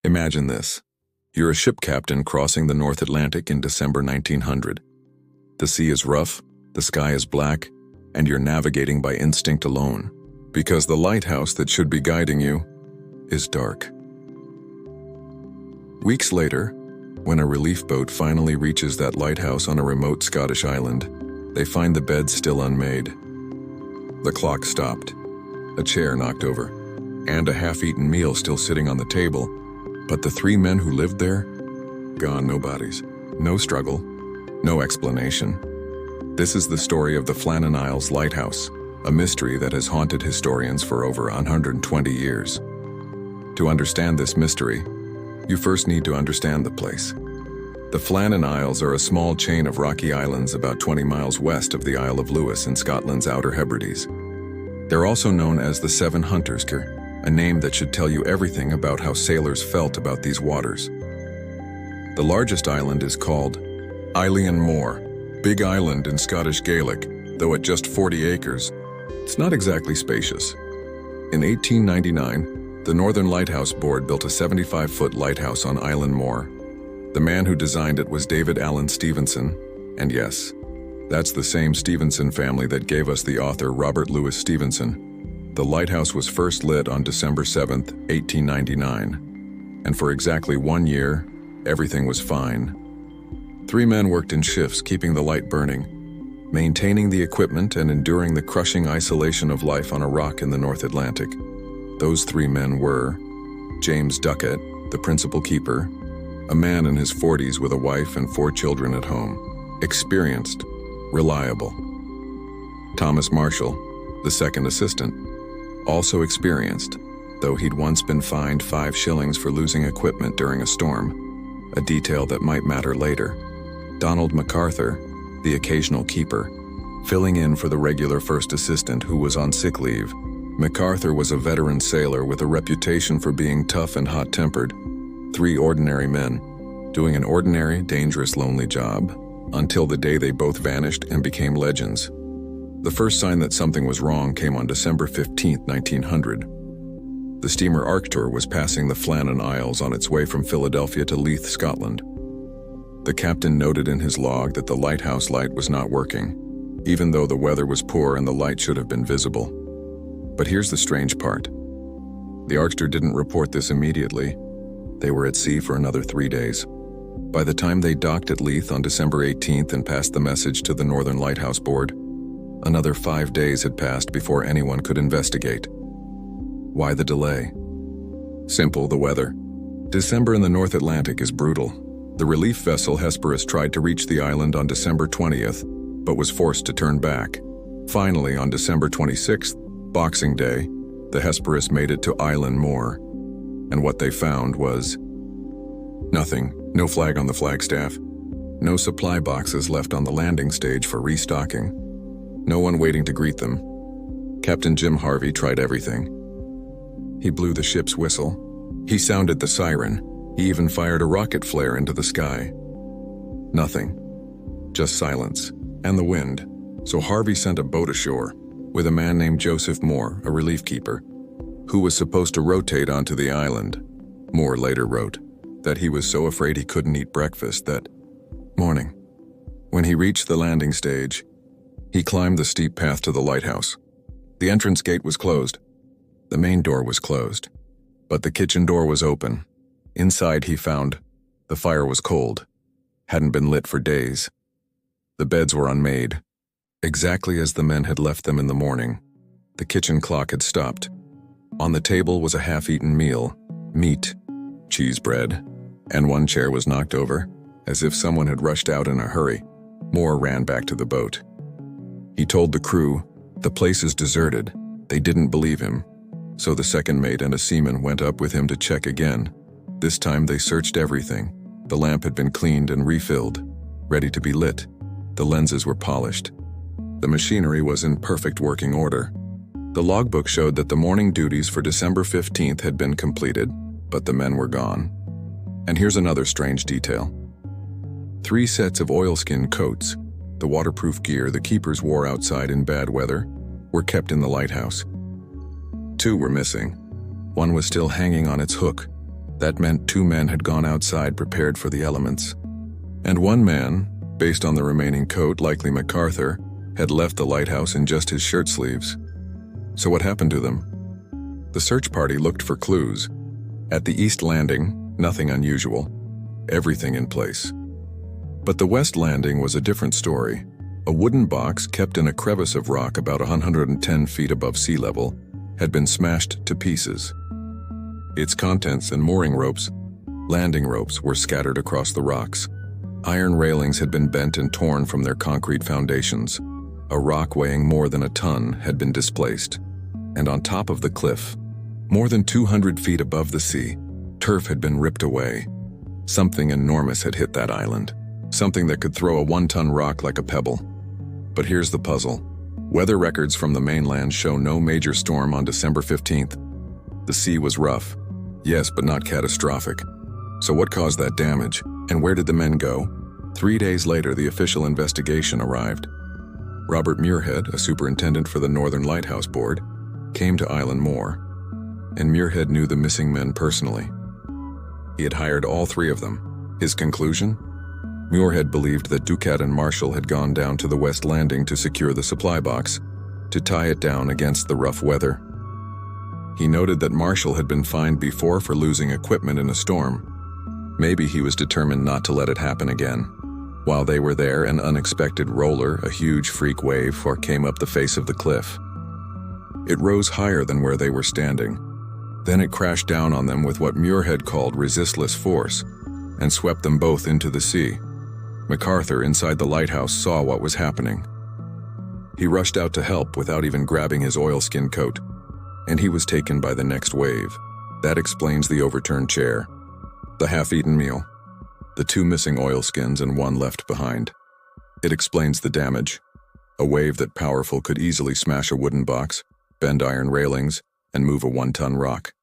Imagine this. You're a ship captain crossing the North Atlantic in December 1900. The sea is rough, the sky is black, and you're navigating by instinct alone, because the lighthouse that should be guiding you is dark. Weeks later, when a relief boat finally reaches that lighthouse on a remote Scottish island, they find the bed still unmade. The clock stopped, a chair knocked over, and a half-eaten meal still sitting on the table, but the 3 men who lived there, gone, no bodies, no struggle, no explanation. This is the story of the Flannan Isles Lighthouse, a mystery that has haunted historians for over 120 years. To understand this mystery, you first need to understand the place. The Flannan Isles are a small chain of rocky islands about 20 miles west of the Isle of Lewis in Scotland's Outer Hebrides. They're also known as the Seven Hunters, a name that should tell you everything about how sailors felt about these waters. The largest island is called Eilean Moor, Big Island in Scottish Gaelic, though at just 40 acres, it's not exactly spacious. In 1899, the Northern Lighthouse Board built a 75-foot lighthouse on Eilean Moor. The man who designed it was David Allen Stevenson, and yes, that's the same Stevenson family that gave us the author Robert Louis Stevenson. The lighthouse was first lit on December 7th, 1899, and for exactly 1 year, everything was fine. 3 men worked in shifts, keeping the light burning, maintaining the equipment and enduring the crushing isolation of life on a rock in the North Atlantic. Those 3 men were James Duckett, the principal keeper, a man in his 40s with a wife and 4 children at home, experienced, reliable. Thomas Marshall, the second assistant, also experienced, though he'd once been fined 5 shillings for losing equipment during a storm, a detail that might matter later. Donald MacArthur, the occasional keeper, filling in for the regular first assistant who was on sick leave. MacArthur was a veteran sailor with a reputation for being tough and hot-tempered. 3 ordinary men, doing an ordinary, dangerous, lonely job, until the day they both vanished and became legends. The first sign that something was wrong came on December 15, 1900. The steamer Arctur was passing the Flannan Isles on its way from Philadelphia to Leith, Scotland. The captain noted in his log that the lighthouse light was not working, even though the weather was poor and the light should have been visible. But here's the strange part. The Arctur didn't report this immediately. They were at sea for another 3 days. By the time they docked at Leith on December 18th and passed the message to the Northern Lighthouse Board, another 5 days had passed before anyone could investigate. Why the delay? Simple, the weather. December in the North Atlantic is brutal. The relief vessel Hesperus tried to reach the island on December 20th, but was forced to turn back. Finally, on December 26th, Boxing Day, the Hesperus made it to Eilean Moor, and what they found was nothing. No flag on the flagstaff, no supply boxes left on the landing stage for restocking, no one waiting to greet them. Captain Jim Harvey tried everything. He blew the ship's whistle, he sounded the siren, he even fired a rocket flare into the sky. Nothing, just silence and the wind. So Harvey sent a boat ashore with a man named Joseph Moore, a relief keeper, who was supposed to rotate onto the island. Moore later wrote that he was so afraid he couldn't eat breakfast that morning. When he reached the landing stage, he climbed the steep path to the lighthouse. The entrance gate was closed. The main door was closed, but the kitchen door was open. Inside he found the fire was cold, hadn't been lit for days. The beds were unmade, exactly as the men had left them in the morning. The kitchen clock had stopped. On the table was a half-eaten meal, meat, cheese bread, and 1 chair was knocked over, as if someone had rushed out in a hurry. Moore ran back to the boat. He told the crew, "The place is deserted." They didn't believe him, so the second mate and a seaman went up with him to check again. This time they searched everything. The lamp had been cleaned and refilled, ready to be lit. The lenses were polished. The machinery was in perfect working order. The logbook showed that the morning duties for December 15th had been completed, but the men were gone. And here's another strange detail. 3 sets of oilskin coats, the waterproof gear the keepers wore outside in bad weather, were kept in the lighthouse. 2 were missing. One was still hanging on its hook, That meant 2 men had gone outside prepared for the elements. And 1 man, based on the remaining coat, likely MacArthur, had left the lighthouse in just his shirt sleeves. So what happened to them? The search party looked for clues. At the east landing, nothing unusual. Everything in place. But the west landing was a different story. A wooden box kept in a crevice of rock about 110 feet above sea level had been smashed to pieces. Its contents and mooring ropes, landing ropes, were scattered across the rocks. Iron railings had been bent and torn from their concrete foundations. A rock weighing more than a ton had been displaced. And on top of the cliff, more than 200 feet above the sea, turf had been ripped away. Something enormous had hit that island. Something that could throw a 1-ton rock like a pebble. But here's the puzzle. Weather records from the mainland show no major storm on December 15th. The sea was rough. Yes, but not catastrophic. So what caused that damage? And where did the men go? 3 days later, the official investigation arrived. Robert Muirhead, a superintendent for the Northern Lighthouse Board, came to Island Moor. And Muirhead knew the missing men personally. He had hired all 3 of them. His conclusion? Muirhead believed that Ducat and Marshall had gone down to the west landing to secure the supply box, to tie it down against the rough weather. He noted that Marshall had been fined before for losing equipment in a storm. Maybe he was determined not to let it happen again. While they were there, an unexpected roller, a huge freak wave, came up the face of the cliff. It rose higher than where they were standing. Then it crashed down on them with what Muirhead called resistless force, and swept them both into the sea. MacArthur, inside the lighthouse, saw what was happening. He rushed out to help without even grabbing his oilskin coat, and he was taken by the next wave. That explains the overturned chair, the half-eaten meal, the 2 missing oilskins and 1 left behind. It explains the damage. A wave that powerful could easily smash a wooden box, bend iron railings, and move a 1-ton rock.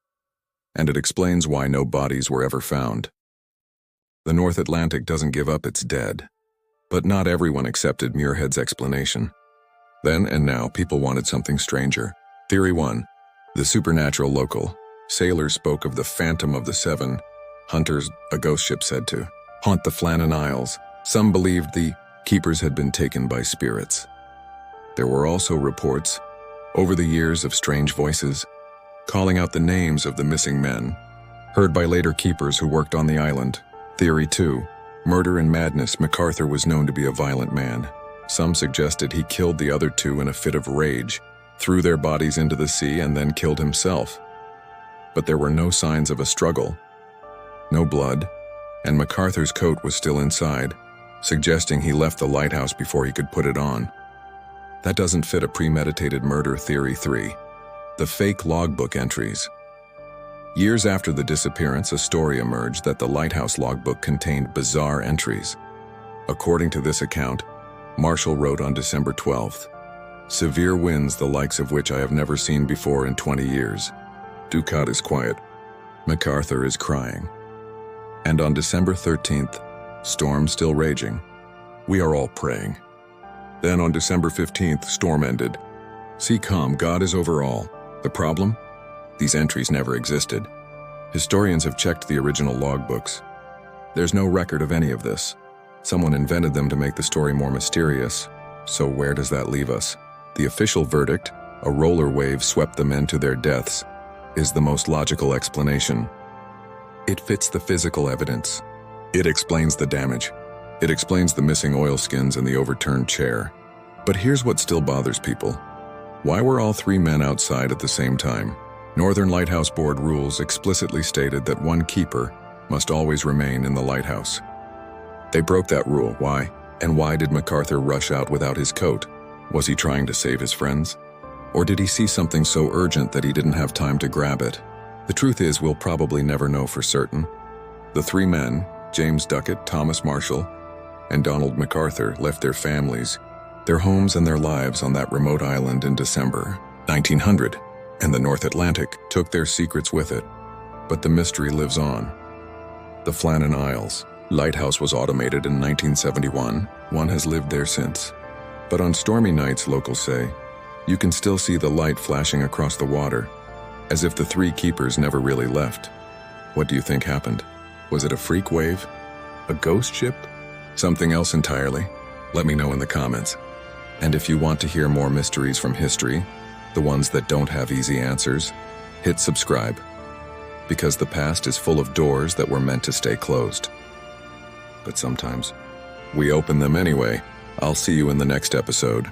And it explains why no bodies were ever found. The North Atlantic doesn't give up its dead. But not everyone accepted Muirhead's explanation. Then and now, people wanted something stranger. Theory 1. The supernatural local. Sailors spoke of the Phantom of the Seven. Hunters, a ghost ship said to haunt the Flannan Isles. Some believed the keepers had been taken by spirits. There were also reports, over the years, of strange voices, calling out the names of the missing men, heard by later keepers who worked on the island. Theory 2. Murder and madness. MacArthur was known to be a violent man. Some suggested he killed the other 2 in a fit of rage, threw their bodies into the sea, and then killed himself. But there were no signs of a struggle. No blood, and MacArthur's coat was still inside, suggesting he left the lighthouse before he could put it on. That doesn't fit a premeditated murder. Theory 3. The fake logbook entries. Years after the disappearance, a story emerged that the lighthouse logbook contained bizarre entries. According to this account, Marshall wrote on December 12th, "Severe winds, the likes of which I have never seen before in 20 years. Ducat is quiet. MacArthur is crying." And on December 13th, storm still raging. We are all praying. Then on December 15th, storm ended. Sea calm, God is over all. The problem? These entries never existed. Historians have checked the original logbooks. There's no record of any of this. Someone invented them to make the story more mysterious. So where does that leave us? The official verdict, a roller wave swept the men to their deaths, is the most logical explanation. It fits the physical evidence. It explains the damage. It explains the missing oilskins and the overturned chair. But here's what still bothers people. Why were all 3 men outside at the same time? Northern Lighthouse Board rules explicitly stated that 1 keeper must always remain in the lighthouse. They broke that rule. Why? And why did MacArthur rush out without his coat? Was he trying to save his friends? Or did he see something so urgent that he didn't have time to grab it? The truth is, we'll probably never know for certain. The 3 men, James Ducat, Thomas Marshall, and Donald MacArthur, left their families, their homes and their lives on that remote island in December 1900, and the North Atlantic took their secrets with it. But the mystery lives on. The Flannan Isles. Lighthouse was automated in 1971. One has lived there since. But on stormy nights, locals say, you can still see the light flashing across the water, as if the 3 keepers never really left. What do you think happened? Was it a freak wave? A ghost ship? Something else entirely? Let me know in the comments. And if you want to hear more mysteries from history, the ones that don't have easy answers, hit subscribe. Because the past is full of doors that were meant to stay closed. But sometimes, we open them anyway. I'll see you in the next episode.